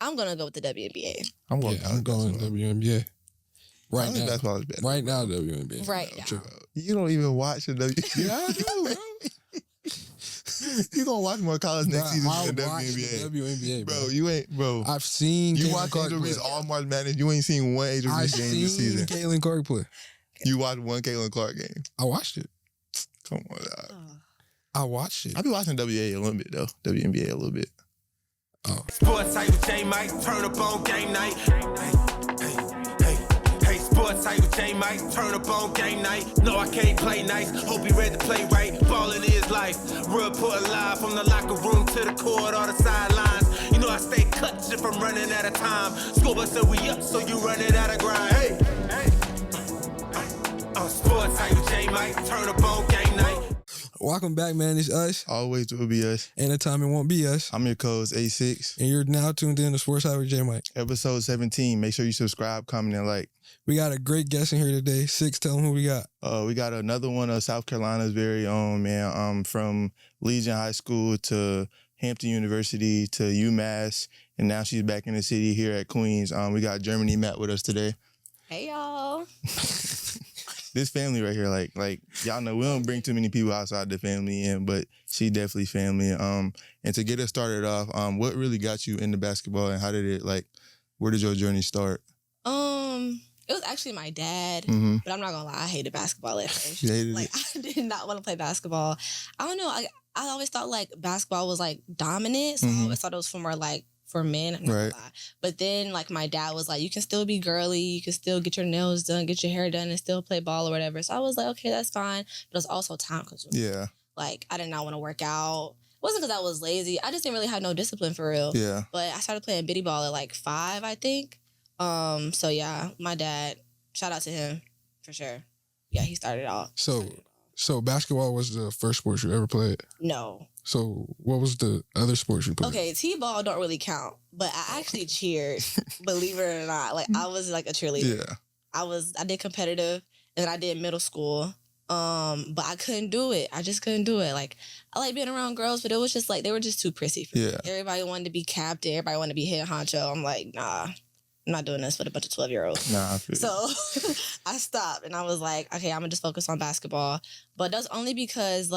I'm gonna go with the WNBA. I'm going WNBA. Right now, basketball is better. Right now, WNBA. Right now. You don't even watch the WNBA. Yeah, I do, bro. You gonna watch more college next season than the watch WNBA. the WNBA, Bro, you ain't, bro. I've seen You Caitlin watch Clark Angel play. Reese all March Madness. You ain't seen one Angel Reese game this season. Caitlin Clark play. You watched one Caitlin Clark game. I watched it. Come on, dog. I watched it. I be watching WNBA a little bit though. WNBA a little bit. Oh. Sports type with J Mike, turn up on game night. Hey, sports type with J Mike, turn up on game night. No, I can't play nice. Hope you ready to play right. Ballin' is life. Reporting live from the locker room to the court or the sidelines. You know I stay cut if I'm running out of time. School bus said we up, so you running out of grind. Hey. Sports type with J Mike, turn up on game night. Welcome back, man. It's us. Always will be us. Anytime it won't be us. I'm your co-host A6. And you're now tuned in to Sports Side with J Mike. Episode 17. Make sure you subscribe, comment, and like. We got a great guest in here today. Six, tell them who we got. We got another one of South Carolina's very own, man. From Legion High School to Hampton University to UMass. And now she's back in the city here at Queens. We got Jermany Mapp with us today. Hey, y'all. This family right here, like y'all know, we don't bring too many people outside the family in, but she definitely family. And to get us started off, what really got you into basketball, and how did it, where did your journey start? It was actually my dad, but I'm not gonna lie, I hated basketball at first. You hated it? I did not want to play basketball. I don't know. I always thought basketball was dominant, so I always thought it was for more for men. I'm not gonna lie. But then my dad was like, you can still be girly, you can still get your nails done, get your hair done, and still play ball or whatever. So I was like, okay, that's fine. But it was also time consuming. Yeah. I did not want to work out. It wasn't because I was lazy. I just didn't really have no discipline for real. Yeah. But I started playing bitty ball at 5, I think. So yeah, my dad, shout out to him for sure. Yeah, he started off. So basketball was the first sport you ever played? No. So what was the other sports you played? Okay, T-ball don't really count, but I actually cheered, believe it or not. I was a cheerleader. Yeah. I did competitive, and then I did middle school. But I couldn't do it. I just couldn't do it. I like being around girls, but it was just they were just too prissy for me. Everybody wanted to be captain. Everybody wanted to be head honcho. I'm like, nah, I'm not doing this with a bunch of 12-year-olds. Nah, I feel so I stopped, and I was like, okay, I'm gonna just focus on basketball. But that's only because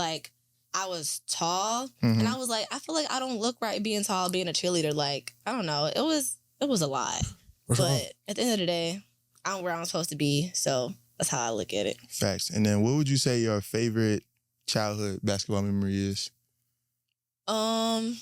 I was tall, and I was like, I feel like I don't look right being tall, being a cheerleader. I don't know. It was a lot. What's wrong? At the end of the day, I'm where I'm supposed to be. So that's how I look at it. Facts. And then what would you say your favorite childhood basketball memory is? I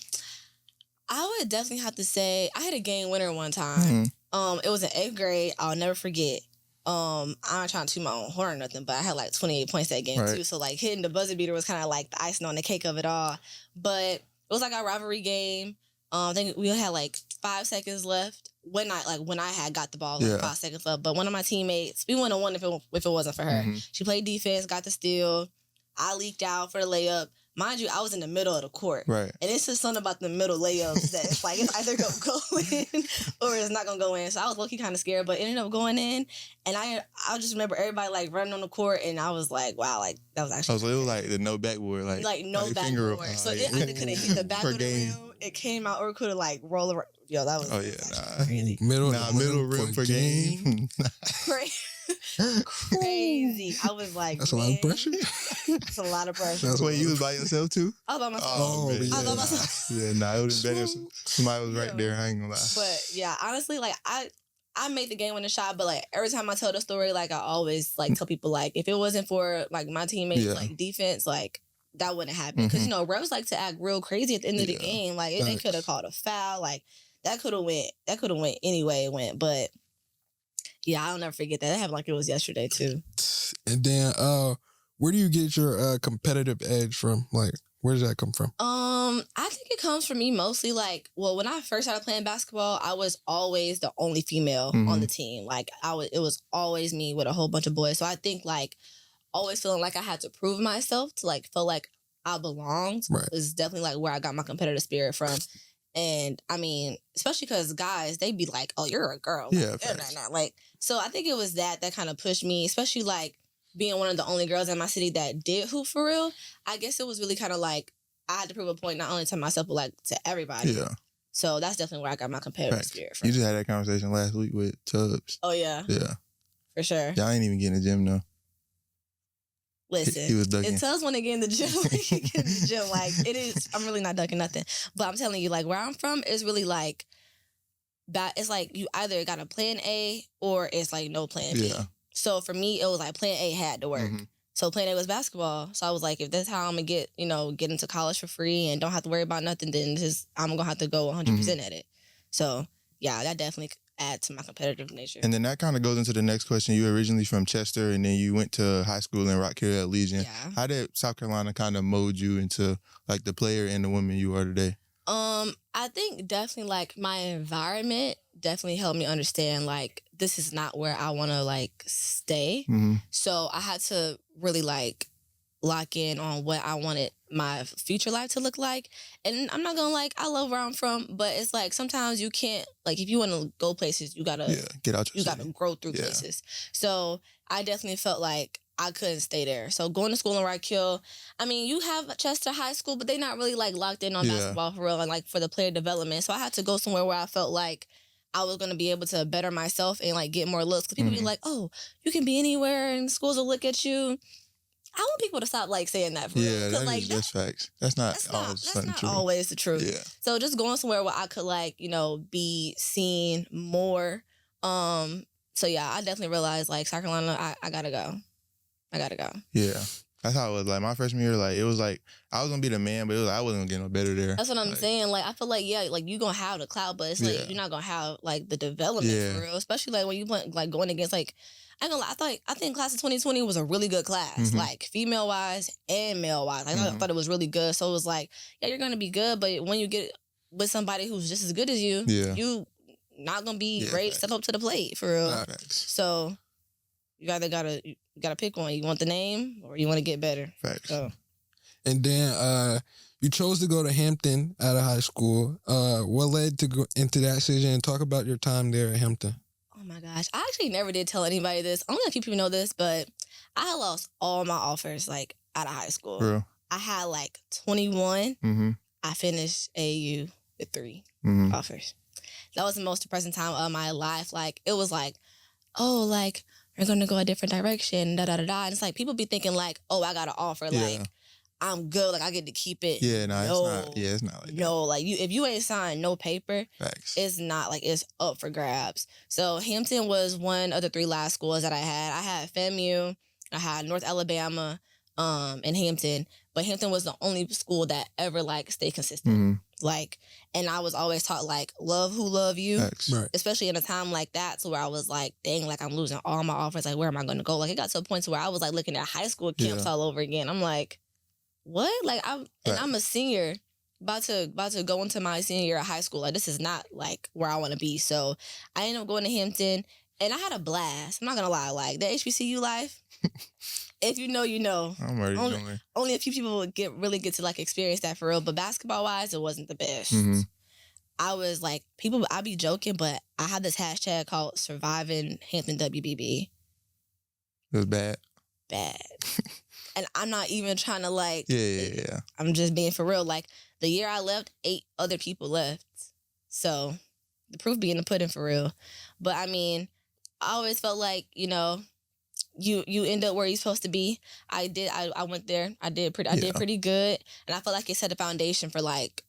would definitely have to say I had a game winner one time. It was in 8th grade. I'll never forget. I'm not trying to toot my own horn or nothing, but I had 28 points that game too. So hitting the buzzer beater was kind of the icing on the cake of it all. But it was a rivalry game. I think we had 5 seconds left when I had got the ball, 5 seconds left. But one of my teammates, we wouldn't have won if it wasn't for her. She played defense, got the steal. I leaked out for the layup. Mind you, I was in the middle of the court. Right. And it's just something about the middle layups that it's it's either going to go in or it's not going to go in. So I was low-key kind of scared, but it ended up going in. And I just remember everybody running on the court, and I was like, wow, that was actually. So it was the no backboard, no backboard. So it either could have hit the back of the rim, it came out, or it could have rolled around. Yo, that was. Oh yeah, crazy. Middle rim per game. Crazy. I was like, that's a lot of pressure. That's a lot of pressure. That's why you was by yourself too? I was by myself. Oh, man. I was by myself. Yeah, it would have been better if somebody was right there. I ain't gonna lie. But yeah, honestly, I made the game winning shot, but every time I tell the story, I always tell people if it wasn't for my teammates defense, that wouldn't happen. Because refs like to act real crazy at the end of the game. If they could have called a foul, that could have went any way it went. But yeah, I'll never forget that. That happened it was yesterday too. And then where do you get your competitive edge from? Where does that come from? I think it comes from me mostly when I first started playing basketball, I was always the only female on the team. It was always me with a whole bunch of boys. So I think always feeling I had to prove myself to feel like I belonged is definitely where I got my competitive spirit from. And I mean, especially because guys, they be like, "Oh, you're a girl." So I think it was that kind of pushed me, especially being one of the only girls in my city that did hoop for real. I guess it was really kind of I had to prove a point not only to myself but to everybody. Yeah. So that's definitely where I got my competitive spirit from. You just had that conversation last week with Tubbs. Oh, yeah. Yeah. For sure. Y'all ain't even getting in the gym, though. Listen, he was ducking. If Tubbs want to get in the gym, he can get in the gym. Like, it is, I'm really not ducking nothing. But I'm telling you, like, where I'm from is really like, that. It's like you either got a plan A or it's like no plan B. Yeah. So for me, it was like plan A had to work. Mm-hmm. So plan A was basketball. So I was like, if that's how I'm going to get into college for free and don't have to worry about nothing, then I'm going to have to go 100% at it. So, yeah, that definitely adds to my competitive nature. And then that kind of goes into the next question. You were originally from Chester, and then you went to high school in Rock Hill at Legion. Yeah. How did South Carolina kind of mold you into, like, the player and the woman you are today? I think definitely, like, my environment definitely helped me understand, like, this is not where I want to, like, stay. Mm-hmm. So I had to really, like, lock in on what I wanted my future life to look like. And I'm not gonna, like, I love where I'm from, but it's like sometimes you can't, like, if you want to go places, you gotta get out. You gotta grow through places. So I definitely felt like I couldn't stay there. So going to school in Rock Hill, I mean, you have Chester High School, but they're not really, like, locked in on basketball for real and, like, for the player development. So I had to go somewhere where I felt like I was going to be able to better myself and, like, get more looks. Because people be like, oh, you can be anywhere and schools will look at you. I want people to stop, like, saying that for real. Yeah, that's like, just facts. That's not always the truth. Yeah. So just going somewhere where I could, like, be seen more. So, yeah, I definitely realized, like, South Carolina, I got to go. I got to go. Yeah. That's how it was. Like, my freshman year, like, it was like, I was going to be the man, but it was like, I wasn't going to get no better there. That's what I'm saying. Like, I feel like, yeah, like, you're going to have the clout, but it's like, you're not going to have, like, the development for real. Especially, like, when you went, like, going against, like, I ain't gonna lie, I think class of 2020 was a really good class, like, female-wise and male-wise. Like, I thought it was really good. So it was like, yeah, you're going to be good, but when you get with somebody who's just as good as you, you not going to be ready to step up to the plate, for real. So you either gotta pick one. You want the name or you want to get better. Facts. So. And then you chose to go to Hampton out of high school. What led to go into that decision? Talk about your time there at Hampton. Oh my gosh. I actually never did tell anybody this. Only a few people know this, but I had lost all my offers, like, out of high school. Real. I had, like, 21. Mm-hmm. I finished AU with 3 offers. That was the most depressing time of my life. Like, it was like, oh, like, we're going to go a different direction, da-da-da-da. And it's like, people be thinking, like, oh, I got an offer. Like, I'm good. Like, I get to keep it. Yeah, no, it's not. Yeah, it's not like that. No, like, if you ain't signed no paper, Facts. it's not, like, it's up for grabs. So Hampton was one of the 3 last schools that I had. I had FAMU, I had North Alabama, and Hampton. But Hampton was the only school that ever, like, stayed consistent. Like, and I was always taught, like, love who love you. Right. Especially in a time like that, so where I was like, dang, like, I'm losing all my offers. Like, where am I going to go? Like, it got to a point to where I was, like, looking at high school camps all over again. I'm like, what? Like, I'm a senior, about to go into my senior year of high school. Like, this is not, like, where I want to be. So I ended up going to Hampton, and I had a blast. I'm not gonna lie, like, the HBCU life. If you know, you know. I'm already knowing. Only a few people would really get to, like, experience that for real. But basketball wise, it wasn't the best. I was like, I be joking, but I had this hashtag called Surviving Hampton WBB. It was bad. Bad. And I'm not even trying to, like... Yeah. I'm just being for real. Like, the year I left, 8 other people left. So, the proof be in the pudding for real. But, I mean, I always felt like, you end up where you're supposed to be. I went there. I did pretty good. And I felt like it set a foundation for, like,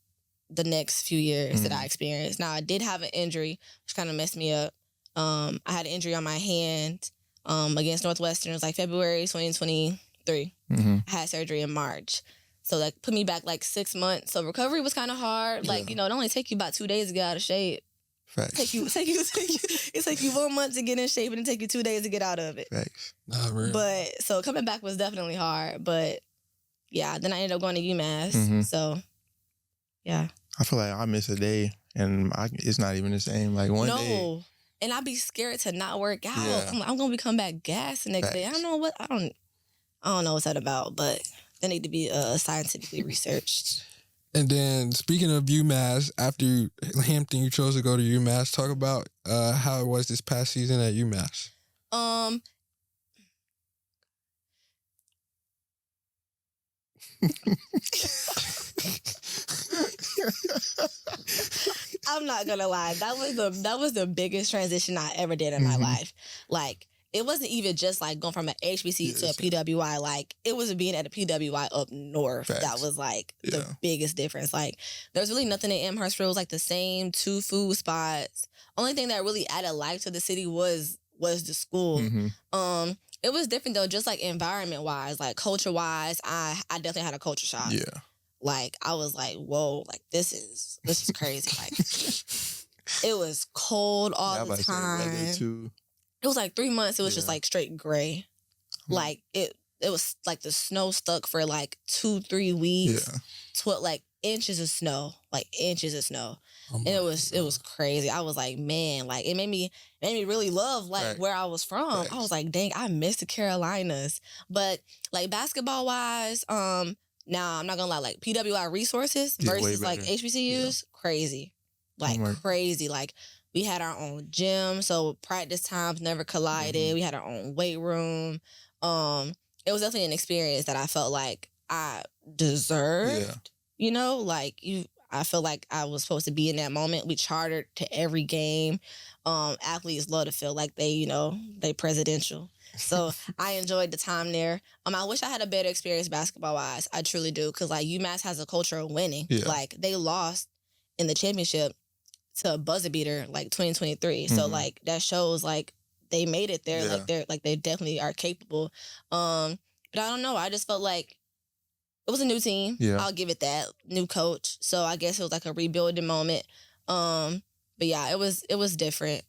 the next few years that I experienced. Now, I did have an injury, which kind of messed me up. I had an injury on my hand against Northwestern. It was, like, February 2023. I had surgery in March. So, like, put me back, like, 6 months. So, recovery was kind of hard. Like, it only take you about 2 days to get out of shape. Facts. It take you 1 month to get in shape, and it take you 2 days to get out of it. Facts. Really. But so coming back was definitely hard. But yeah, then I ended up going to UMass. So yeah, I feel like I miss a day, and it's not even the same. Like one day. No, and I'd be scared to not work out. Yeah. I'm gonna come back gas the next day. I don't know what I don't know what's that about, but they need to be scientifically researched. And then, speaking of UMass, after Hampton, you chose to go to UMass. Talk about how it was this past season at UMass. I'm not gonna lie. That was the biggest transition I ever did in my life. Like, it wasn't even just like going from an HBC to a PWI. Like, it was being at a PWI up north. Facts. That was like the biggest difference. Like, there's really nothing in Amherst. It was like the same 2 food spots. Only thing that really added life to the city was the school. It was different though, just like environment wise, like culture wise. I definitely had a culture shock. Yeah. Like, I was like, whoa, like this is crazy. Like, it was cold all the time. Too. It was like 3 months. It was just like straight gray. Like it was like the snow stuck for like 2-3 weeks. Yeah. Like inches of snow. And it was crazy. I was like, man, like it made me really love like where I was from. I was like, dang, I miss the Carolinas. But like basketball wise, now I'm not gonna lie, like PWI resources versus like HBCUs, crazy. Like crazy. Like, we had our own gym, so practice times never collided. We had our own weight room. It was definitely an experience that I felt like I deserved. You know, like I feel like I was supposed to be in that moment. We chartered to every game. Athletes love to feel like they presidential. So I enjoyed the time there. I wish I had a better experience basketball wise. I truly do, because like UMass has a culture of winning. Yeah. Like, they lost in the championship to a buzzer beater like 2023. So like that shows like they made it there. Like they definitely are capable. But I don't know. I just felt like it was a new team. Yeah. I'll give it that. New coach. So I guess it was like a rebuilding moment. But yeah, it was different.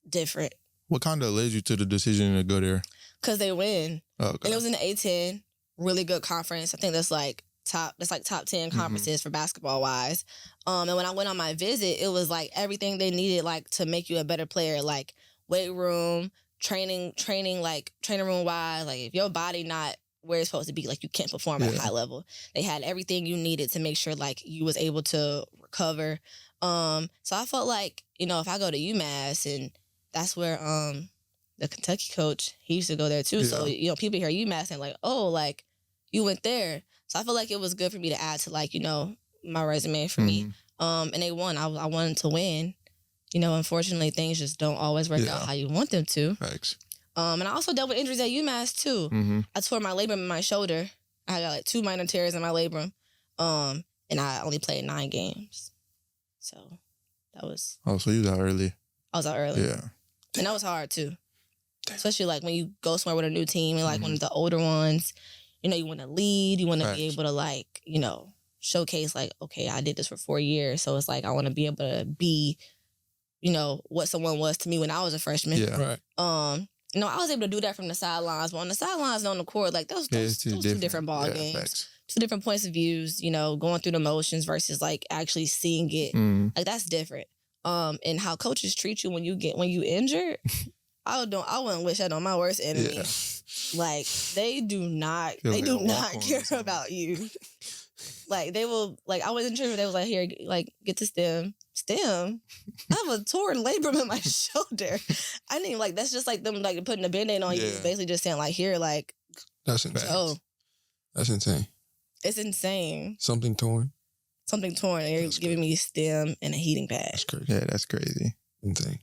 Different. What kind of led you to the decision to go there? Because they win. Okay. And it was in the A10. Really good conference. I think that's like top 10 conferences for basketball wise. And when I went on my visit, it was like everything they needed, like to make you a better player, like weight room, training room wise. Like, if your body not where it's supposed to be, like you can't perform at a high level. They had everything you needed to make sure like you was able to recover. So I felt like, you know, if I go to UMass, and that's where the Kentucky coach, he used to go there too. Yeah. So, you know, people hear UMass and like, oh, like you went there. So I feel like it was good for me to add to like, you know, my resume for me. And they won. I wanted to win. You know, unfortunately, things just don't always work out how you want them to. Thanks. And I also dealt with injuries at UMass too. I tore my labrum in my shoulder. I got like 2 minor tears in my labrum. And I only played 9 games. So that was... Oh, so you was out early. I was out early. Yeah. And that was hard too. Damn. Especially like when you go somewhere with a new team and like one of the older ones, you know, you want to lead, you want to be able to like, you know, showcase like, okay, I did this for 4 years. So it's like, I want to be able to be, you know, what someone was to me when I was a freshman. Yeah. Right. You know, I was able to do that from the sidelines, but on the sidelines and on the court, like those two different ball games. Facts. 2 different points of views, you know, going through the motions versus like actually seeing it. Like, that's different. And how coaches treat you when you injured, I wouldn't wish that on my worst enemy. Yeah. Like, they do not care about you. Like, they will, like, I was injured, but they was like, here, like, get to stem. I have a torn labrum in my shoulder. I didn't even, like, that's just like them like putting a Band-Aid on you. It's basically just saying like, here, like, that's insane. Oh, that's insane. It's insane. Something torn. And you're giving me stem and a heating pad. That's crazy. Yeah, that's crazy. Insane.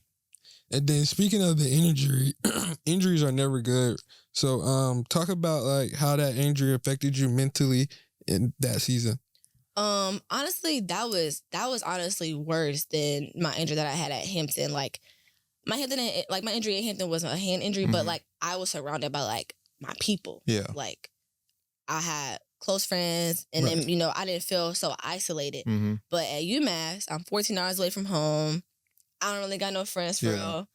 And then speaking of the injury, injuries are never good. So talk about like how that injury affected you mentally in that season. Honestly, that was honestly worse than my injury that I had at Hampton. Like, my injury at Hampton was a hand injury, but like I was surrounded by like my people. Yeah. Like, I had close friends, and then, you know, I didn't feel so isolated. But at UMass, I'm 14 hours away from home. I don't really got no friends for real.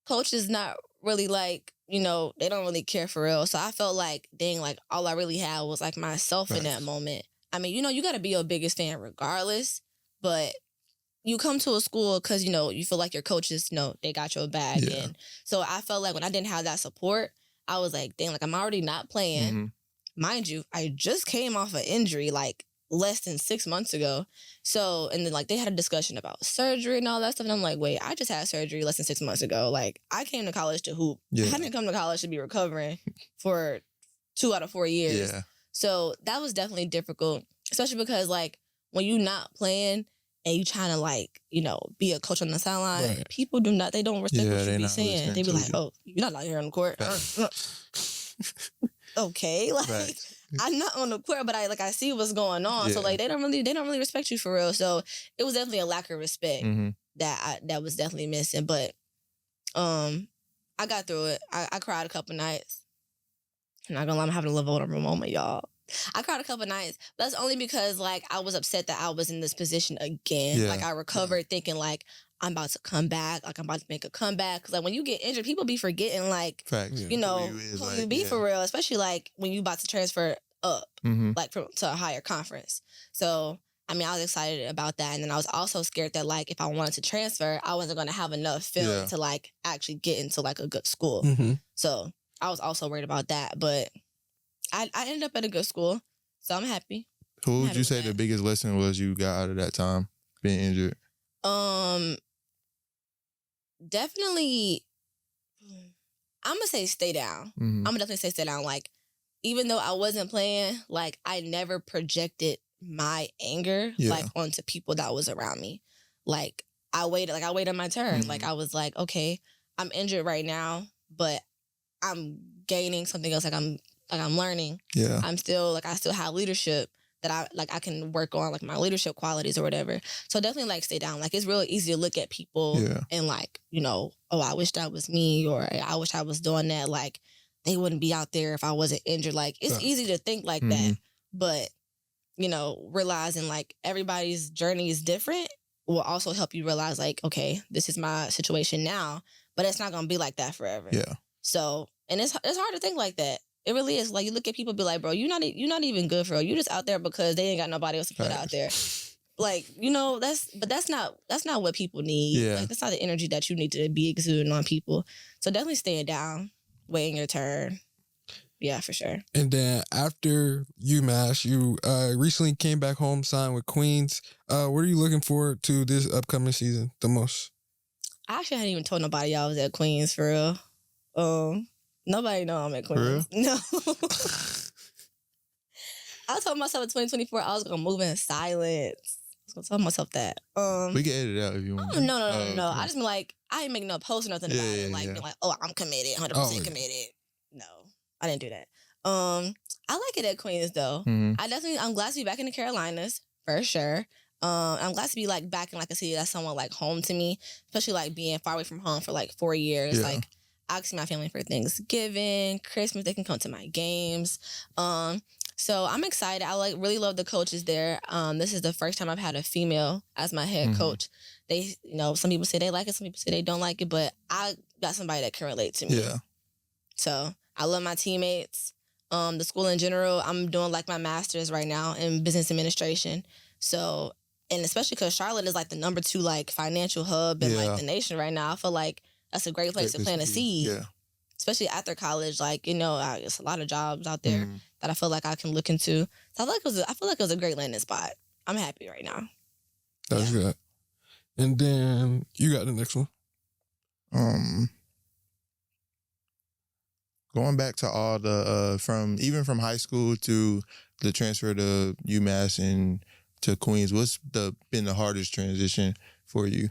Coach is not really like, you know, they don't really care for real. So I felt like, dang, like all I really had was like myself in that moment. I mean, you know, you got to be your biggest fan regardless, but you come to a school because, you know, you feel like your coaches, you know, they got your back. Yeah. And so I felt like when I didn't have that support, I was like, dang, like I'm already not playing. Mind you, I just came off an injury like less than 6 months ago. So, and then like they had a discussion about surgery and all that stuff. And I'm like, wait, I just had surgery less than 6 months ago. Like, I came to college to hoop. Yeah. I didn't come to college to be recovering for 2 out of 4 years. Yeah. So that was definitely difficult, especially because like when you're not playing and you trying to like, be a coach on the sideline, Right. people don't respect what you be saying. They be like, you. oh, you're not out here on the court. Okay, like Right. I'm not on the court, but I see what's going on. So Yeah. like they don't really respect you for real. So it was definitely a lack of respect Mm-hmm. that was definitely missing. But I got through it. I cried a couple nights. I'm not gonna lie, I'm having a little vulnerable moment, y'all. I cried a couple nights. But that's only because like I was upset that I was in this position again. Yeah. Like I recovered thinking like I'm about to come back, like I'm about to make a comeback. Cause like when you get injured, people be forgetting like, Facts. Yeah. who you be for real, especially like when you about to transfer up, Mm-hmm. like to a higher conference. So I mean, I was excited about that. And then I was also scared that like if I wanted to transfer, I wasn't gonna have enough film to like actually get into like a good school. Mm-hmm. So I was also worried about that. But I ended up at a good school. So I'm happy. Who would you say that. the biggest lesson was you got out of that time being injured? Definitely, I'm gonna say stay down. Mm-hmm. I'm gonna definitely say stay down. Like, even though I wasn't playing, like I never projected my anger like onto people that was around me. Like I waited my turn. Mm-hmm. Like I was like, okay, I'm injured right now, but I'm gaining something else. Like I'm learning. Yeah. I still have leadership that I can work on, like my leadership qualities or whatever. So definitely like stay down. Like it's really easy to look at people and like, oh, I wish that was me, or I wish I was doing that. Like they wouldn't be out there if I wasn't injured. Like it's easy to think like that, but realizing like everybody's journey is different will also help you realize like, okay, this is my situation now, but it's not gonna be like that forever. Yeah. So, and it's hard to think like that. It really is. Like you look at people, be like, bro, you're not even good for real. You just out there because they ain't got nobody else to put out there. Like, that's not what people need. Yeah. Like that's not the energy that you need to be exuding on people. So definitely staying down, waiting your turn. Yeah, for sure. And then after UMass, you recently came back home, signed with Queens. What are you looking forward to this upcoming season the most? I actually hadn't even told nobody I was at Queens for real. Nobody know I'm at Queens. No. I told myself in 2024 I was gonna move in silence. I was gonna tell myself that. we can edit it out if you want. Oh, no. I just been like, I ain't making no post or nothing about it. Like, being like, oh, I'm committed, 100% committed. No, I didn't do that. I like it at Queens though. Mm-hmm. I'm glad to be back in the Carolinas for sure. I'm glad to be like back in like a city that's somewhat like home to me, especially like being far away from home for like 4 years. Yeah. Like I can see my family for Thanksgiving, Christmas. They can come to my games. So I'm excited. I really love the coaches there. This is the first time I've had a female as my head coach. They, some people say they like it, some people say they don't like it, but I got somebody that can relate to me. Yeah. So I love my teammates. The school in general, I'm doing like my master's right now in business administration. So, and especially because Charlotte is like the number 2 like financial hub in like the nation right now. I feel like that's a great place to plant a seed. Yeah. Especially after college, like, there's a lot of jobs out there that I feel like I can look into. So I feel like it was a great landing spot. I'm happy right now. That's good. And then you got the next one. Going back to all the from high school to the transfer to UMass and to Queens, what's been the hardest transition for you?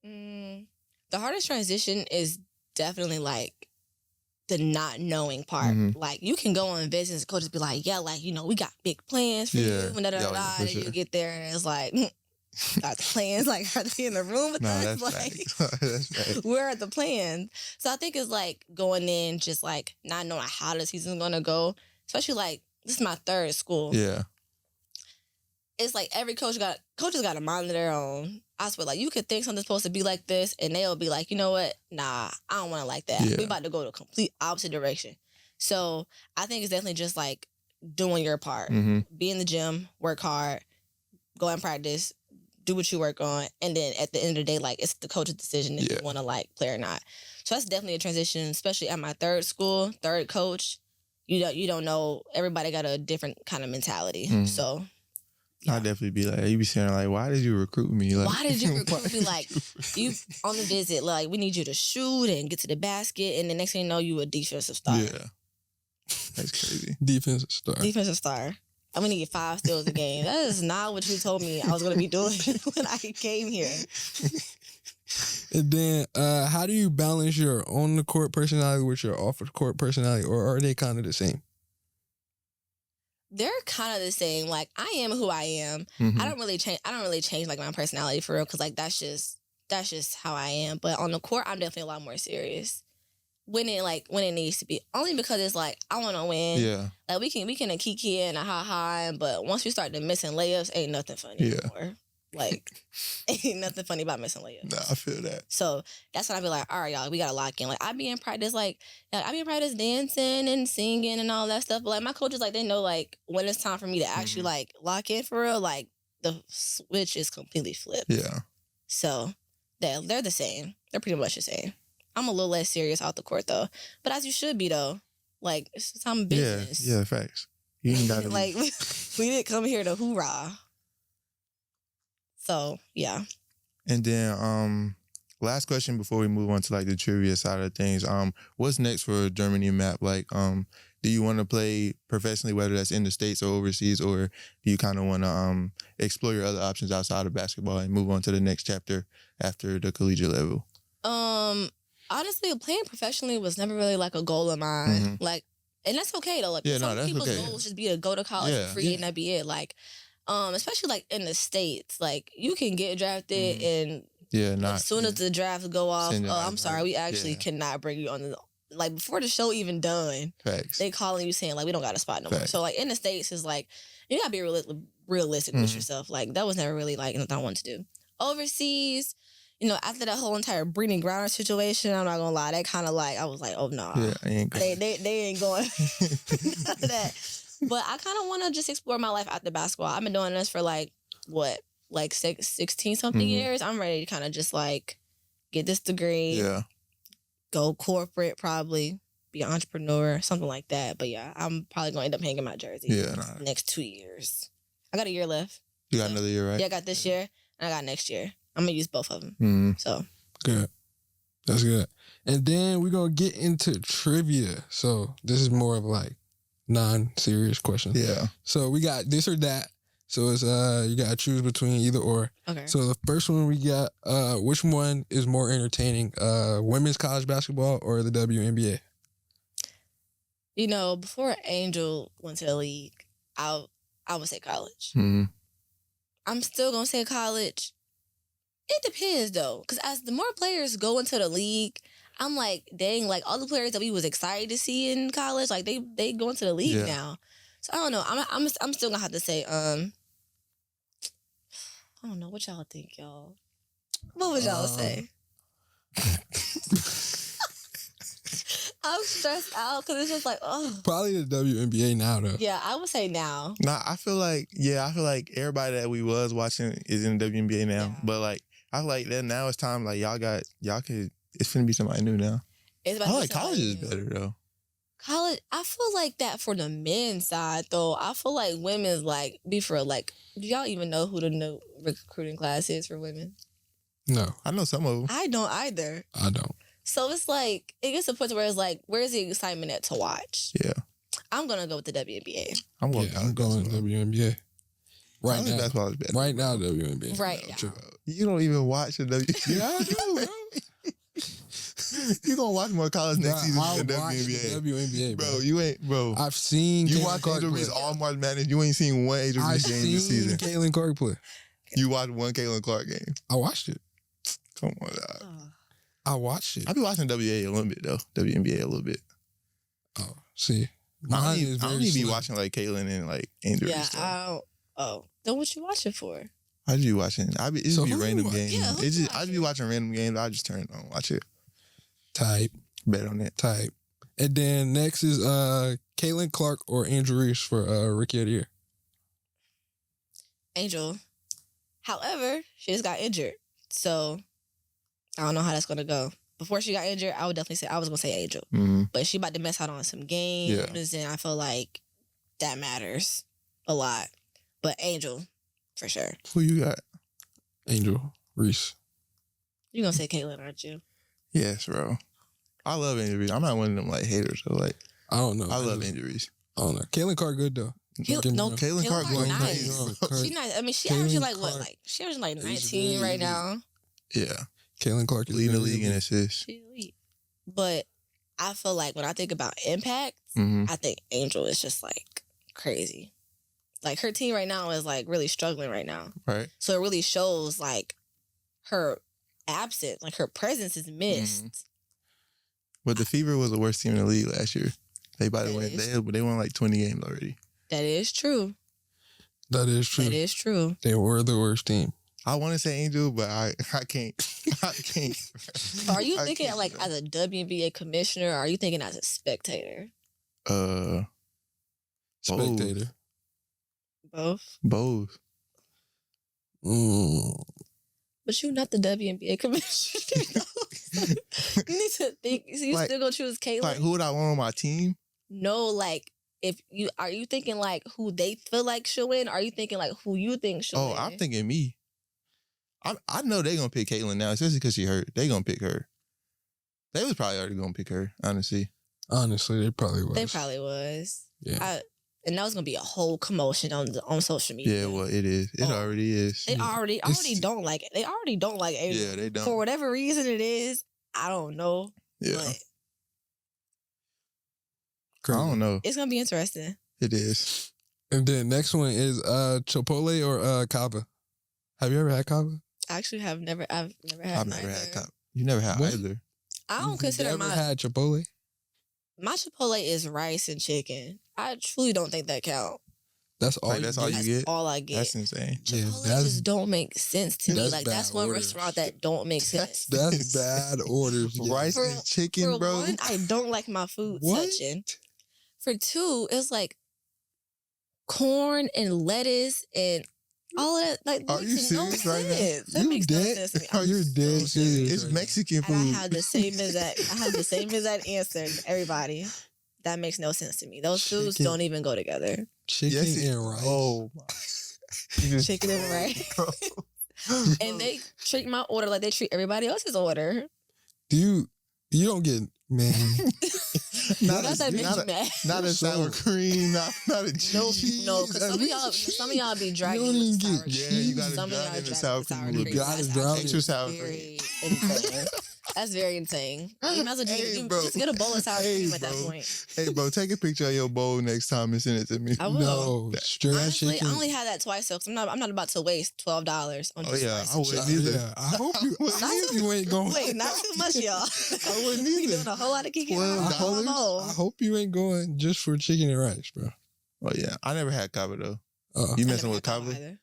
The hardest transition is definitely like the not knowing part. Like you can go on business, coaches be like, yeah, like, we got big plans for you. And and you get there and it's like, got the plans, like are they in the room with us? That's like that's right. where are the plans? So I think it's like going in just like not knowing how the season's gonna go. Especially like this is my 3rd school. Yeah. It's like every coaches got a mind of their own. I swear, like you could think something's supposed to be like this, and they'll be like, you know what? Nah, I don't want it like that. Yeah. We about to go the complete opposite direction. So I think it's definitely just like doing your part. Be in the gym, work hard, go and practice, do what you work on, and then at the end of the day, like it's the coach's decision if you want to like play or not. So that's definitely a transition, especially at my 3rd school, 3rd coach. You don't know. Everybody got a different kind of mentality. So. Yeah. I'd definitely be like, you be saying like, why did you recruit me? Like, why did you recruit me? Like, you on the visit, like, we need you to shoot and get to the basket, and the next thing you know, you a defensive star. Yeah. That's crazy. Defensive star. Defensive star. I'm gonna get 5 steals a game. That is not what you told me I was gonna be doing when I came here. And then, how do you balance your on the court personality with your off the court personality, or are they kind of the same? They're kind of the same. Like, I am who I am. Mhm. I don't really change like my personality for real, because like that's just how I am. But on the court, I'm definitely a lot more serious when it needs to be. Only because it's like I want to win. Yeah. Like we can a kiki and a ha, but once we start to missing layups, ain't nothing funny anymore. Like, ain't nothing funny about missing layups. Nah, I feel that. So that's when I be like, all right, y'all, we gotta lock in. Like, I be in practice, dancing and singing and all that stuff. But like my coaches, like, they know like when it's time for me to actually like lock in for real. Like the switch is completely flipped. Yeah. So they're the same. They're pretty much the same. I'm a little less serious out the court though, but as you should be though. Like, it's time business. Yeah, facts. You ain't gotta Like we didn't come here to hoorah. So yeah. And then last question before we move on to like the trivia side of things. What's next for Jermany Mapp? Like, do you want to play professionally, whether that's in the States or overseas, or do you kind of want to explore your other options outside of basketball and move on to the next chapter after the collegiate level? Honestly, playing professionally was never really like a goal of mine. Mm-hmm. Like, and that's okay though. Like, some people's goals just be to go to college for free and that be it. Like, especially like in the States, like you can get drafted and as soon as the drafts go off, I'm sorry, we actually cannot bring you on the, like, before the show even done. Facts. They calling you saying like, we don't got a spot no more. So like in the States, it's like you gotta be realistic with yourself. Like, that was never really like something I wanted to do. Overseas, you know, after that whole entire Breeding Grounder situation, I'm not gonna lie, that kind of like, I was like, oh no, they ain't going none of that. But I kind of want to just explore my life after basketball. I've been doing this for like 16 something years. I'm ready to kind of just like get this degree, go corporate, probably be an entrepreneur, something like that. But yeah, I'm probably gonna end up hanging my jersey the next 2 years. I got a year left. You got another year, right? Yeah, I got this year and I got next year. I'm gonna use both of them. Mm-hmm. So good. That's good. And then we're gonna get into trivia. So this is more of like non-serious questions. Yeah. So we got this or that. So it's you gotta choose between either or. okay. So the first one we got, which one is more entertaining? Women's college basketball or the WNBA? You know, before Angel went to the league, I would say college. Mm-hmm. I'm still gonna say college. It depends though, because as the more players go into the league, I'm like, dang, like all the players that we was excited to see in college, like they go into the league now. So I don't know. I'm still gonna have to say I don't know what y'all think, y'all. What would y'all say? I'm stressed out because it's just like, oh. Probably the WNBA now though. Yeah, I would say now. Nah, I feel like everybody that we was watching is in the WNBA now. Yeah. But like, I feel like that now it's time, like it's finna be somebody new now. It's about I to feel be like college somebody is new. better though. College, I feel like that for the men's side though. I feel like women's like be for like. Do y'all even know who the new recruiting class is for women? No, I know some of them. I don't either. I don't. So it's like it gets to a point where it's like, where's the excitement at to watch? Yeah. I'm gonna go with the WNBA. I'm going WNBA. Right now, basketball is better. right now WNBA. Right now. You don't even watch the WNBA. Yeah, I do, bro. You gonna watch more college next season I'll than the watch WNBA. the WNBA, Bro, you ain't, bro. I've seen You Caitlin watch Clark Angel play. Reese all March Madness. You ain't seen one Angel I've Reese game this seen season. Caitlin Clark play. You watched one Caitlin Clark game. I watched it. Come on, dog. I watched it. I be watching WA a little bit though. WNBA a little bit. Oh, see. I Mine is don't very need to be slim. watching like Caitlin and like Angel Yeah, Reese. then what you watching for? I just be watching. It just So be who you random watch? games. Yeah, who It you just I just be watching random games. I just turn it on, watch it. Type. Bet on that. And then next is Caitlin Clark or Andrew Reese for Rookie of the Year. Angel. However, she just got injured, so I don't know how that's gonna go. Before she got injured, I was gonna say Angel, Mm-hmm. but she about to miss out on some games, and I feel like that matters a lot. But Angel, for sure. Who you got? Angel Reese. You're gonna say Caitlin, aren't you? Yes, bro. I love Angel Reese. I'm not one of them like haters. So like, I don't know. I love Angel Reese. I don't know. Caitlin Clark good though. Caitlin Clark going nice. crazy. She's nice. I mean, she Caitlin averaging like Clark what? Like she averaging like is 19 really right elite. now. Yeah. Caitlin Clark is Leading the very league in elite. assists. She's elite. But I feel like when I think about impact, Mm-hmm. I think Angel is just like crazy. Like her team right now is like really struggling right now. Right. So it really shows like her absence, like her presence is missed. But the Fever was the worst team in the league last year. They That they won like 20 games already. That is true. That is true. That is true. They were the worst team. I want to say Angel, but I can't. I can't. Are you I thinking can't like do that. as a WNBA commissioner, or are you thinking as a spectator? Spectator. Both. Both. But you're not the WNBA commissioner. You need to think. So you Like- still gonna choose Caitlin? Like, who would I want on my team? No, like are you thinking like who they feel like should win? Or are you thinking like who you think should win? Oh, I'm thinking me. I know they're gonna pick Caitlin now, especially because she hurt. They gonna pick her. They was probably already gonna pick her, honestly. Honestly, they probably was. They probably was. Yeah. And that was gonna be a whole commotion on social media. Yeah, well, it is. It already is. They already It's- don't like it. They already don't like Angel. Yeah, they don't. For whatever reason it is, I don't know. Yeah, But Crazy. I don't know. it's gonna be interesting. It is. And then next one is Chipotle or Kava. Have you ever had Kava? I actually I've never had I've never neither. had cop. You never had What? either. I don't You've consider never my had Chipotle? Chipotle is rice and chicken. I truly don't think that count. That's all. Like, that's all you That's get? all I get. That's insane. Yeah, Chipotle that's- just don't make sense to me. that's Like that's bad one orders. restaurant that don't make sense. That's bad orders. Yeah. Rice For- and chicken, For bro. one, I don't like my food What? touching. For two, it's like corn and lettuce and all of that. Like, Are you makes no serious right now? sense. That You makes no dead? sense to me. Are You're I'm dead so serious. It's right now. Mexican And food. I have the same exact answer to everybody. That makes no sense to me. Those foods Chicken. don't even go together. Chicken Yes, it- and rice. Oh my. You just- Chicken and rice. And they treat my order like they treat everybody else's order. You don't get, man. not Not a, that makes not you a, mad. not a sour cream, not a cheese. No, because some of y'all be dragging don't with even the sour get cream. Yeah, you gotta Some of drown y'all in the drag sour with the cream a sour little cream. bit. Gotta That's drown actually Extra sour very insane. That's very insane. You might as well Hey, just, bro. just get a bowl of sour Hey, cream at that bro. point. Hey, bro, take a picture of your bowl next time and send it to me. I will. No, straight Honestly, chicken. I only had that twice, so I'm not about to waste $12 on Oh, just yeah, rice I and wouldn't chicken. either. Yeah, I hope you. Not I hope you ain't going. Wait, not too much, y'all. I wouldn't We either. doing a whole lot of kicking. $12? I hope you ain't going just for chicken and rice, bro. Oh yeah, I never had kava though. Uh, You messing with kava?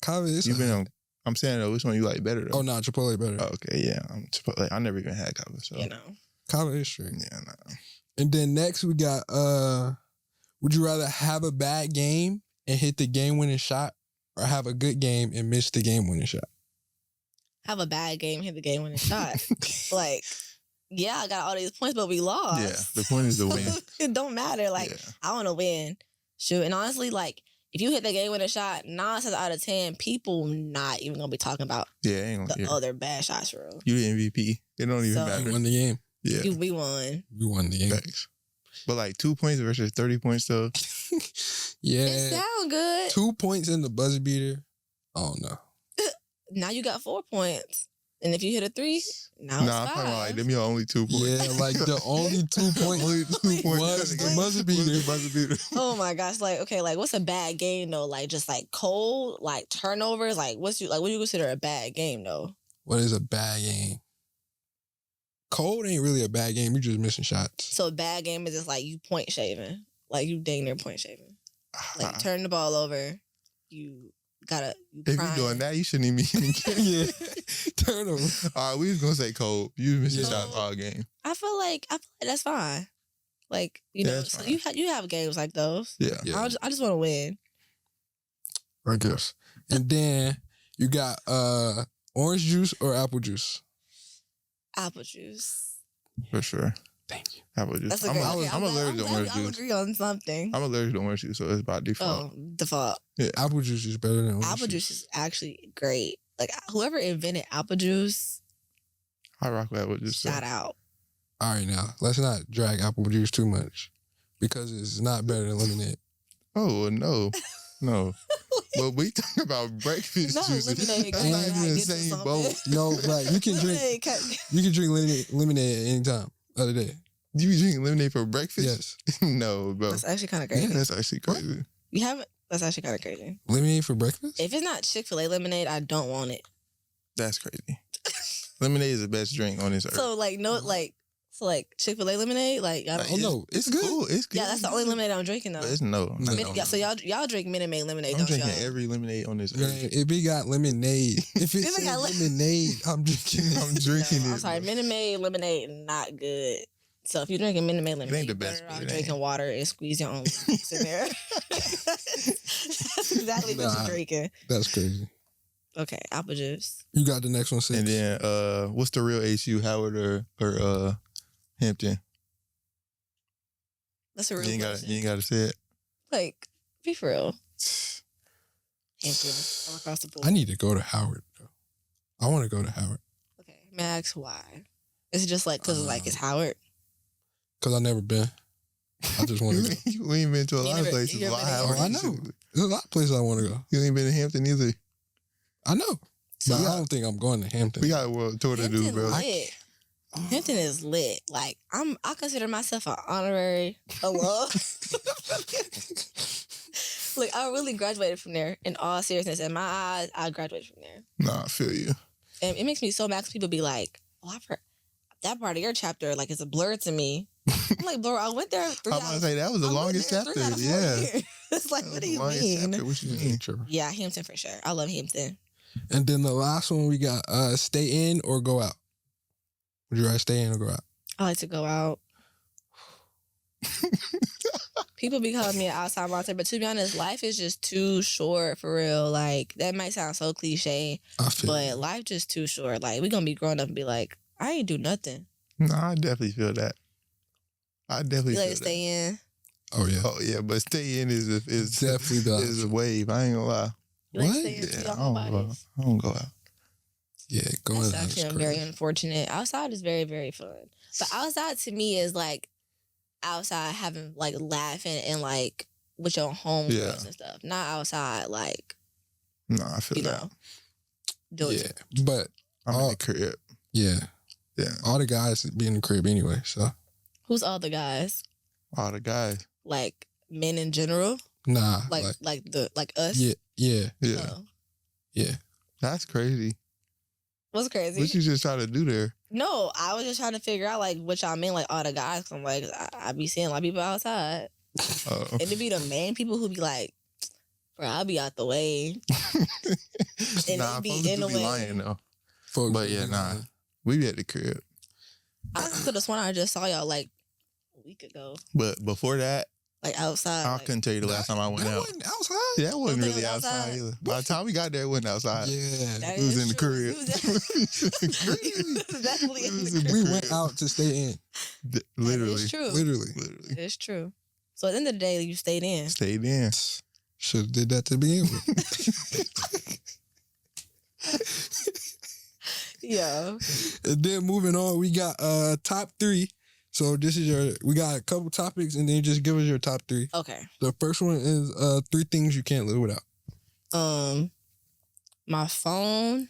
Kava is. You been on? I'm saying though, which one you like better though? Oh no, Chipotle better. Oh, okay, yeah. I'm Chipotle. I never even had kava, so You know. Kava is straight. yeah, nah. And then next we got would you rather have a bad game and hit the game winning shot, or have a good game and miss the game winning shot? Have a bad game, hit the game winning shot. Like, yeah, I got all these points, but we lost. Yeah, the point is to win. It don't matter. Like, Yeah. I want to win. Shoot. And honestly, like, if you hit the game winning shot, 9 times out of 10, people not even gonna be talking about Yeah, ain't the gonna. Yeah. other bad shots for real. You the MVP. It don't even So- You matter. won the game. Yeah, We won. You won the game. facts. But like 2 points versus 30 points though. It Yeah. sound good. 2 points in the buzzer beater. Oh no. Now you got 4 points. And if you hit a 3, now Nah, it's I'm 5. talking about like them your only 2 points. Yeah, like the only 2 points. Only 2 points was in the game. buzzer beater. Was the buzzer beater. Oh my gosh. Like, okay, like what's a bad game though? Like just like cold, like turnovers, like what do you consider a bad game though? What is a bad game? Cold ain't really a bad game. You're just missing shots. So a bad game is just like you point shaving. Like you dang near point shaving. Like you turn the ball over, you gotta If you're doing that, you shouldn't even get it. Yeah. Turnover. All right, we was gonna say cold. You missing Yeah. shots all game. I feel like that's fine. Like, you Yeah, know, that's so fine. you have games like those. Yeah. Yeah. I just want to win. I guess. And then you got orange juice or apple juice. Apple juice. For sure. Thank you. Apple juice. That's a I'm, great. I'm, Okay, I'm allergic to glad orange we all juice. agree on something. I'm allergic to orange juice, so it's by default. Oh, default. Apple juice is better than orange Apple juice is actually great. Like whoever invented apple juice, I rock with apple juice. shout out. All right, now let's not drag apple juice too much because it's not better than lemonade. Oh no. No. But we talking about breakfast Not juice. lemonade, That's girl. not I even the get you same something. boat. No, but you can drink. You can drink lemonade at any time of the day. You be drinking lemonade for breakfast? Yes. No, bro. That's actually kind of crazy. That's actually crazy. You haven't? That's actually kind of crazy. Lemonade for breakfast? If it's not Chick-fil-A lemonade, I don't want it. That's crazy. Lemonade is the best drink on this earth. So Chick-fil-A lemonade, like I don't. Like, Oh no, it's good. Cool. It's good. Yeah, that's the only lemonade I'm drinking though. But it's no. No. Yeah, so y'all drink Minute Maid lemonade, I'm don't drinking y'all? every lemonade on this Man, earth. if it got lemonade, if it If it said got lemonade, I'm drinking it. I'm drinking No, it. I'm sorry, bro. Minute Maid lemonade not good. So if you're drinking Minute Maid lemonade, the you best, better off but it drinking ain't. water and squeeze your own juice in there. That's exactly what Nah. you're drinking. That's crazy. Okay, apple juice. You got the next one, sis. And then what's the real HU, Howard or Hampton? That's a real You ain't question. gotta say it. Like, be for real. Hampton, all across the board. I need to go to Howard, though. I want to go to Howard Okay, Max, why? Is it just like because it's Howard? because I've never been. I just want to go. You ain't been to a You lot of never- places. you never Why been to Howard? Oh, I know. There's a lot of places I want to go. You ain't been to Hampton either. I know. So But I don't think I'm going to Hampton. We got a world tour to do, Hampton bro. lit. Hampton is lit. Like I consider myself an honorary alum. Like I really graduated from there. In all seriousness, in my eyes, I graduated from there, Nah, I feel you. and it makes me so mad because people be like, "Oh, I've heard that part of your chapter like it's a blur to me." I'm like, "Bro, I went there 3 I'm about to hours. say that was the I went longest there chapter. 3 out of 4 Yeah. years. It's like, That what was do the you longest mean? chapter. What you Yeah, mean? true. Yeah, Hampton for sure. I love Hampton. And then the last one we got stay in or go out. Would you rather stay in or go out? I like to go out. People be calling me an outside monster, but to be honest, life is just too short for real. Like that might sound so cliche, I feel but life just too short. Like we gonna be growing up and be like, I ain't do nothing. Nah, I definitely feel that. I definitely You like feel to that. stay in. Oh yeah. Oh yeah, but stay in is Definitely the is a wave. I ain't gonna lie. You like to What? stay in too, Yeah, y'all I don't know go. about it. I don't go out. Yeah, going That's out is actually crazy. very unfortunate. Outside is very, very fun. But outside to me is like outside having like laughing and like with your homegirls Yeah. and stuff. Not outside like, Nah, I feel you that. know, doing Yeah, but I'm in Oh. the crib. yeah, Yeah, all the guys be in the crib anyway. So who's all the guys? all the guys. Like men in general? nah, Like us? yeah, yeah, Yeah, Oh. yeah. that's crazy. What's crazy? What you just try to do there? No, I was just trying to figure out like what y'all mean, like all the guys. 'Cause I'm like, I be seeing a lot of people outside. And it be the main people who be like, bro, I'll be out the way. And Nah, they be folks in do the be way. lying though. Folks, But yeah, nah, we be at the crib. I could have sworn I just saw y'all like a week ago. But before that, Like outside. I like, couldn't tell you the last time I went that out. wasn't outside. Yeah, it wasn't think it really was outside outside? either. By the time we got there, it wasn't outside. Yeah, That We was is in the true. crib. We was definitely in the We crib. we went out to stay in. Literally. It's true. Literally, It's true. So at the end of the day, you stayed in. Stayed in. should have did that to begin with. Yeah. And then moving on, we got top 3. So this is we got a couple topics, and then just give us your top 3. Okay. The first one is 3 things you can't live without. My phone.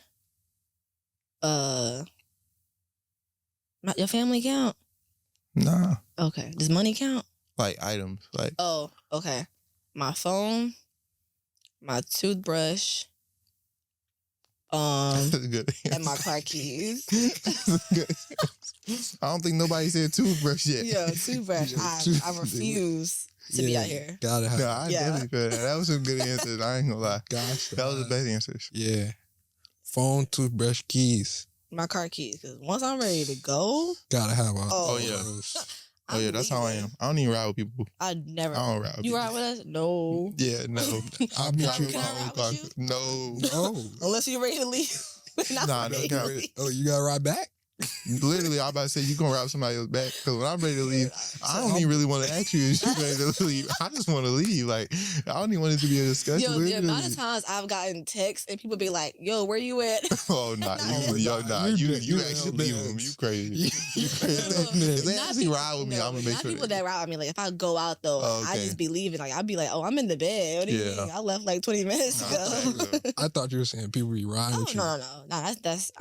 Your family count? Nah. Okay. Does money count? Like items. Like Oh, okay. My phone, my toothbrush, that's a good and answer. my car keys. That's a good answer. I don't think nobody said toothbrush yet. Yeah, toothbrush. Yeah, I toothbrush. refuse to be out here. Gotta have. No, I Yeah. definitely feel that. That was some good answers. I ain't gonna lie. Gosh, That was the best answers. Yeah. Phone, toothbrush, keys. My car keys. Because once I'm ready to go, Gotta have all Oh. yeah. those. Oh yeah, that's how I am. I don't even ride with people. I never. I don't ride with You people. ride with us? No. Yeah, no. I'll Can meet I- you in can my I own ride car. with No. Oh. Unless you're ready to leave. Not Nah, ready no to cap. leave. Oh, you gotta ride back? Literally, I'm about to say you gonna rap somebody else back because when I'm ready to leave, I don't even really want to ask you if you're ready to leave. I just want to leave. Like I don't even want it to be a discussion. Yo, the amount of times I've gotten texts and people be like, "Yo, where you at?" Oh nah, you actually leave them. You crazy. You crazy. If they actually ride with me, I'm gonna make not sure. People that ride with me, like if I go out though, I just be leaving. Like I'll be like, "Oh, I'm in the bed." What do you mean? I left like 20 minutes ago. I thought you were saying people be riding with you. No. That's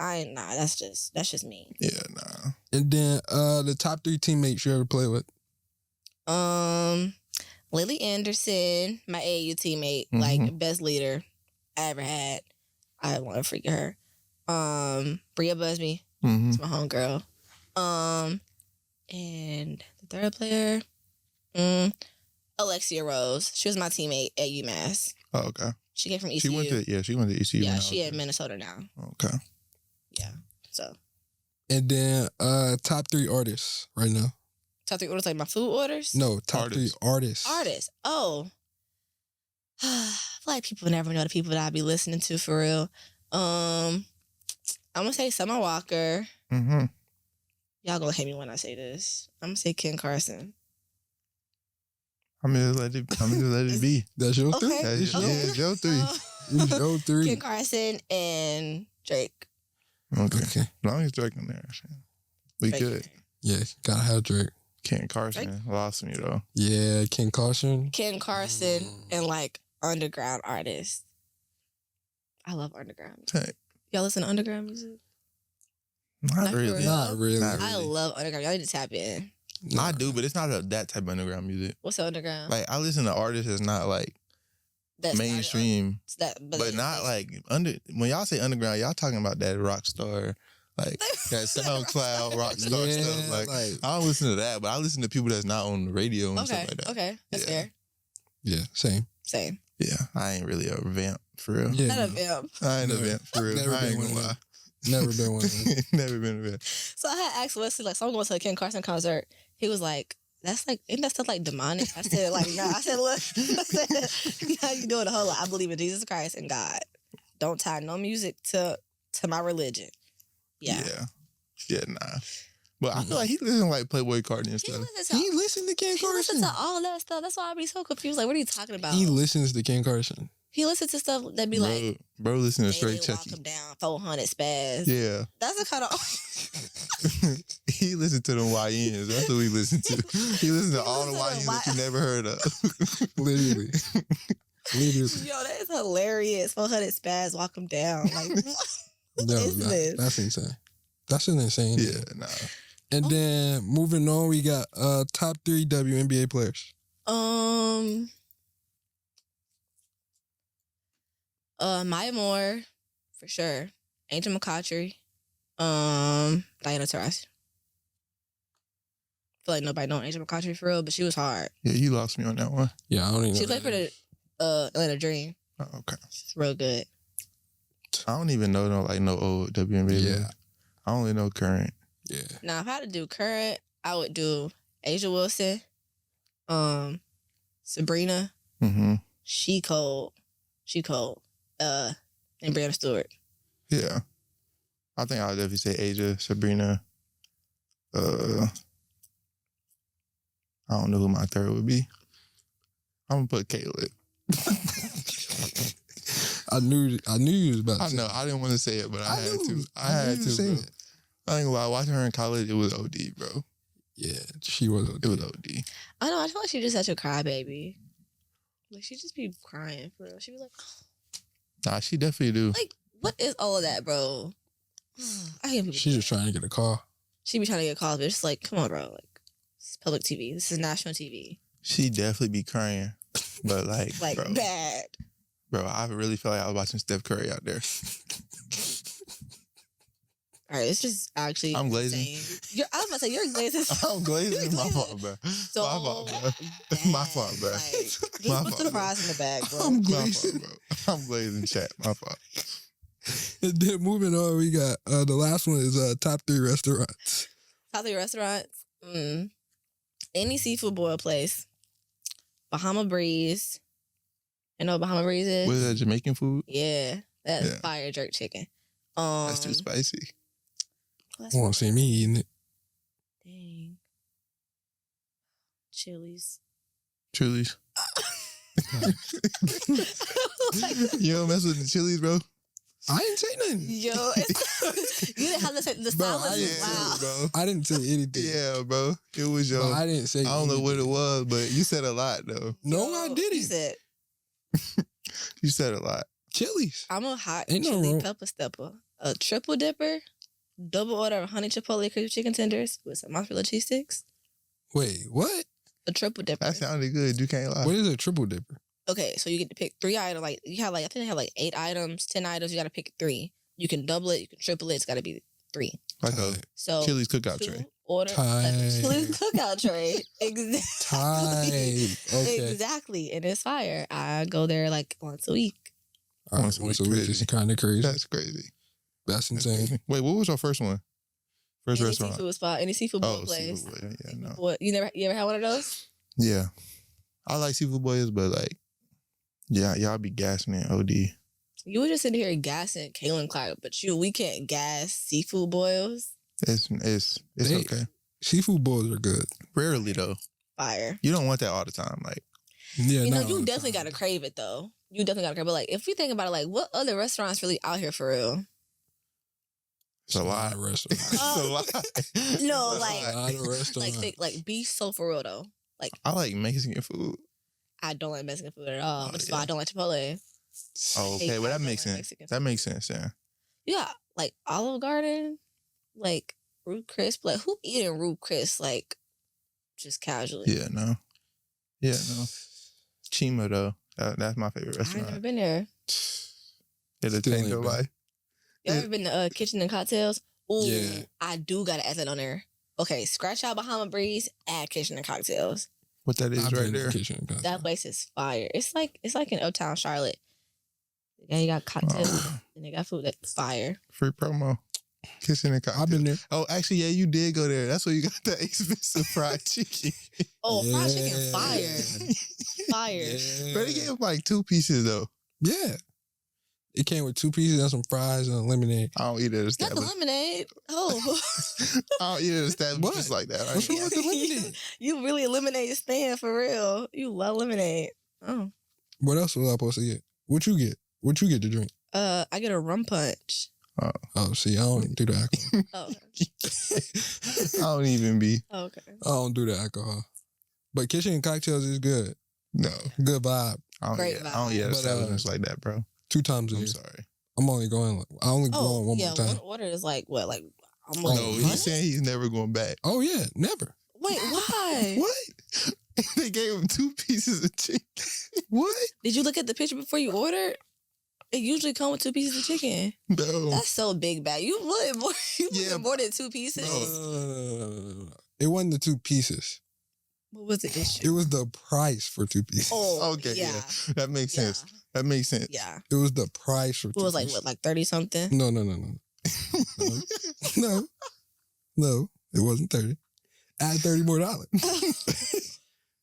just me. Yeah, nah. And then the top 3 teammates you ever played with? Lily Anderson, my AAU teammate, like best leader I ever had. I want to freak her. Bria Busby, it's my homegirl. And the third player, Alexia Rose. She was my teammate at UMass. Oh, okay. She came from ECU. She went to ECU. Yeah, she at Minnesota now. Okay. Yeah. So. And then top 3 artists right now. Top 3 orders, like my food orders? No, top 3 artists. Artists. Oh. I feel like people never know the people that I be listening to for real. I'm gonna say Summer Walker. Y'all gonna hate me when I say this. I'm gonna say Ken Carson. I'm gonna let it be. That's your 3? Okay. It's your 3. It's your 3. Ken Carson and Drake. Okay. As long as Drake in there, we Drake. good. Yeah, gotta have Drake. Ken Carson lost me though. Yeah, Ken Carson. Ken Carson and like underground artists. I love underground. Hey. Y'all listen to underground music? Not really. Not really. I love underground. Y'all need to tap in. I do, but it's not that type of underground music. What's the underground? Like I listen to artists that's not like That's mainstream, but not like when y'all say underground, y'all talking about that rock star, like that SoundCloud rock star stuff. Like I don't listen to that, but I listen to people that's not on the radio and stuff like that. Okay, that's fair. Yeah, same. Yeah, I ain't really a vamp for real. Yeah, not a vamp. I ain't a vamp for real. Never I ain't been gonna one. lie. Never been one. Never been a vamp. So I had asked Wesley, like, so I'm going to a Ken Carson concert. He was like, that's like, isn't that stuff like demonic? I said, like, no. I said, look, now you doing a whole lot. I believe in Jesus Christ and God. Don't tie no music to my religion. Yeah, nah. But I feel like he listens to like Playboy Cardi and stuff. He listens to Ken Carson. He listens to all that stuff. That's why I be so confused. Like, what are you talking about? He listens to Ken Carson. He listens to stuff that be like, bro, listen to Straight Straight Walk Chucky. him down, 400 spaz. Yeah. That's the kind of... He listened to them YNs. That's what he listened to. He listened to all the YNs that you never heard of. Literally. Yo, that is hilarious. 400 spaz, walk him down. Like, what is this? That's insane. That's an insane. Yeah, nah. And then moving on, we got top 3 WNBA players. Maya Moore, for sure. Angel McCoughtry. Diana Taurasi. I feel like nobody know Angel McCoughtry for real, but she was hard. Yeah, you lost me on that one. Yeah, I don't even know. She played for the Atlanta Dream. Oh, okay. She's real good. I don't even know no old WNBA. Yeah. I only know current. Yeah. Now, if I had to do current, I would do Asia Wilson, Sabrina. She cold. And Brianna Stewart. Yeah. I think I would definitely say Asia, Sabrina. I don't know who my third would be. I'm gonna put Kayla. I knew you was about to I know. I didn't want to say it, but I had to. I had to. Bro. I ain't gonna lie. Watching her in college, it was OD, bro. Yeah, she was OD. It was OD. I know. I feel like she's just such a crybaby. Like, she just be crying for real. She be like, Nah, she definitely do. like, what is all of that, bro? I can't. She's just trying to get a call. She be trying to get calls, but it's like, come on, bro. Like, this is public TV. This is national TV. She definitely be crying, but like bro, bad. Bro, I really feel like I was watching Steph Curry out there. All right, it's just actually. I'm glazing. I was about to say you're glazing. I'm glazing. My fault, bro. So my fault, bro. My fault, bro. Like, just My put fault, the fries in the bag, bro. I'm My glazing. fault, bro. I'm glazing, chat. My fault. And then moving on, we got the last one is top 3 restaurants. Top 3 restaurants. Any seafood boil place. Bahama Breeze. You know what Bahama Breeze is? What is that, Jamaican food? Yeah. That's fire jerk chicken. That's too spicy. won't see me eating it. Dang. Chili's. Chili's. You don't mess with the Chili's, bro? I didn't say nothing. Yo, you didn't have to say the Bro, silence. I didn't Wow. say, bro. I didn't say anything. Yeah, bro. It was your. But I didn't say I don't know anything. what it was, but you said a lot, though. No, Yo, I You didn't. said, You said a lot. Chili's. I'm a hot Ain't no chili wrong. pepper stepper. A triple dipper, double order of honey chipotle crispy chicken tenders with some mozzarella cheese sticks. Wait, what? A triple dipper. That sounded good. You can't lie. What is a triple dipper? Okay, so you get to pick 3 items. Like you have I think they have 8 items, 10 items. You got to pick 3. You can double it. You can triple it. It's got to be 3. Like a So Chili's cookout 2 tray. order Tight. Chili's cookout tray. Exactly. Tight. Okay. Exactly, and it's fire. I go there like once a week. All right, Once a once a week, week crazy. is kind of crazy. That's crazy. That's That's insane. crazy. Wait, what was your first one? First Any restaurant? seafood spot, any seafood boil Oh, place. seafood boil. Yeah, no. What, you ever had one of those? Yeah. I like seafood boils, but like, yeah, y'all be gassing it, OD. You were just sitting here gassing Kaylin Clark, but we can't gas seafood boils. It's They- okay. Seafood boils are good. Rarely though. Fire. You don't want that all the time. Like, Yeah, You know, not you all the definitely time. gotta crave it though. You definitely gotta crave it. But like, if you think about it, like, what other restaurants really out here for real? it's a lot. of restaurants. It's a lot. No, It's a like- A lot. lot of restaurants. Like beef so for real though. I like Mexican food. I don't like Mexican food at all, Oh, which is yeah. why I don't like Chipotle. Oh, Hey, okay. Well, I that don't makes like sense. Mexican That food. makes sense, yeah. Yeah, like Olive Garden, like Root Crisp. Like, who eating Root Crisp like just casually? Yeah, no. Yeah, no. Chima, though. That's my favorite I ain't never restaurant. been there. It'll Still change ain't your been. life. You ever been to Kitchen and Cocktails? Ooh, Yeah. I do gotta add that on there. Okay, scratch out Bahama Breeze, add Kitchen and Cocktails. What that is I've been right in the there. kitchen. That place is fire. It's like in Uptown Charlotte. Yeah, you got cocktails and they got food that's fire. Free promo. Kitchen and cocktails. I've been there. Oh, actually, yeah, you did go there. That's where you got that expensive fried chicken. Oh, fried chicken, Yeah. fire, fire. But they gave like 2 pieces though. Yeah. It came with 2 pieces and some fries and a lemonade. I don't eat at Not the establishment. lemonade. Oh, I don't eat at establishment just What? like that. What's wrong with the lemonade? you really eliminate stand for real. You love lemonade. Oh, What else was I supposed to get? What you get? What you get to drink? I get a rum punch. Oh, see, I don't do the alcohol. Oh, I don't even be. okay. I don't do the alcohol. But kitchen and cocktails is good. No. Good vibe. I don't Great eat I don't eat at vibe. But, establishments like that, bro. 2 times a I'm year. sorry. I'm only going. I only go Oh, one yeah. more time. One order is like what? Like No, almost. Oh, he's 100? saying he's never going back. Oh yeah, never. Wait, why? What? They gave him 2 pieces of chicken. What? Did you look at the picture before you ordered? It usually comes with 2 pieces of chicken. No. That's so big bag. You would more. You Yeah, wanted more than 2 pieces. No. It wasn't the 2 pieces. What was the It issue? was the price for 2 pieces. Oh, Okay, yeah, That makes yeah, sense. That makes sense. yeah. It was the price for 2 It was like pieces. what, like 30 something? No. No, it wasn't 30. Add $30 more.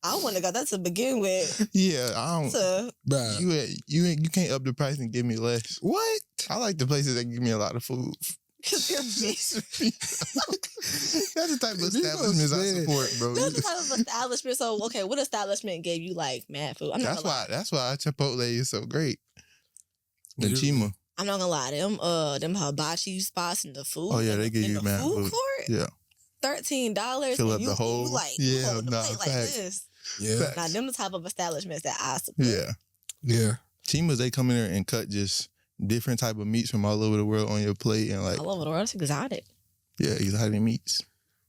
I wouldn't have got that to begin with. Yeah, I don't. So, Bruh. You can't up the price and give me less. What? I like the places that give me a lot of food. because you're big. That's the type of If you gonna establishments I say it. support, bro. That's the type of establishment. So, okay, what establishment gave you like mad food? I'm not gonna lie. That's why Chipotle is so great. The Yeah. Chima. I'm not gonna lie. Them hibachi spots and the food. Oh, yeah, in they the- give in you the mad food food. court. Yeah. $13. Fill and up you the whole- like yeah, hold the nah, plate like facts. this. Yeah. Facts. Now them the type of establishments that I support. Yeah. Yeah. Chimas, they come in there and cut just different type of meats from all over the world on your plate and like, All over the world, it's exotic. yeah, exotic meats.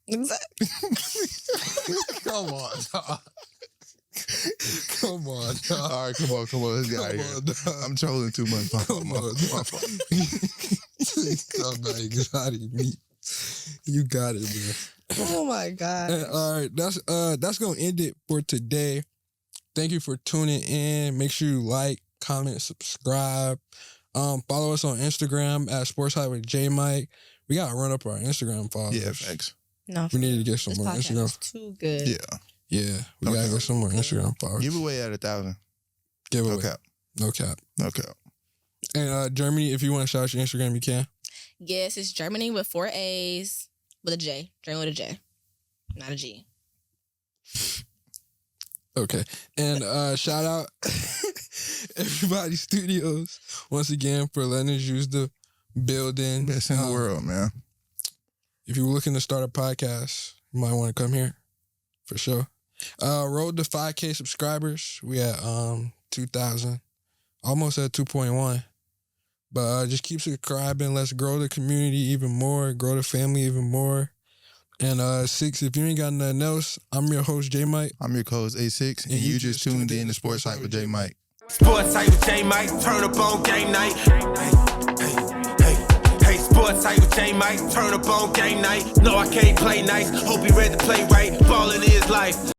Exactly. Come on, dog. Come on, dog. All right, come on, let's get out of here. Come on, dog. I'm trolling too much. My fault, Come my on, fault, my dog. fault. Talk about exotic meat. You got it, man. Oh my god. All right, that's gonna end it for today. Thank you for tuning in. Make sure you like, comment, subscribe. Follow us on Instagram at Sports with J Mike. We gotta run up our Instagram followers. Yeah, thanks. No, We need to get some this more podcast Instagram. is too good. Yeah. Yeah, we gotta get some more Instagram followers. Giveaway at 1,000. Give No away. cap. No cap. No cap. And Jermany, if you want to shout out your Instagram, you can. Yes, it's Jermany with 4 A's with a J. Jermany with a J, not a G. Okay. And shout out Everybody Studios once again for letting us use the building. Best in the world, man. If you're looking to start a podcast, you might want to come here for sure. Road to 5K subscribers. We at 2,000, almost at 2.1. But just keep subscribing. Let's grow the community even more, grow the family even more. And 6, if you ain't got nothing else, I'm your host, J Mike. I'm your co-host, A6, and you just tuned in to Sports Hype with J Mike. Sports Hype with J Mike, turn up on game night. Hey, Sports Hype with J Mike, turn up on game night. No, I can't play nice. Hope he ready to play right. Ballin' is life.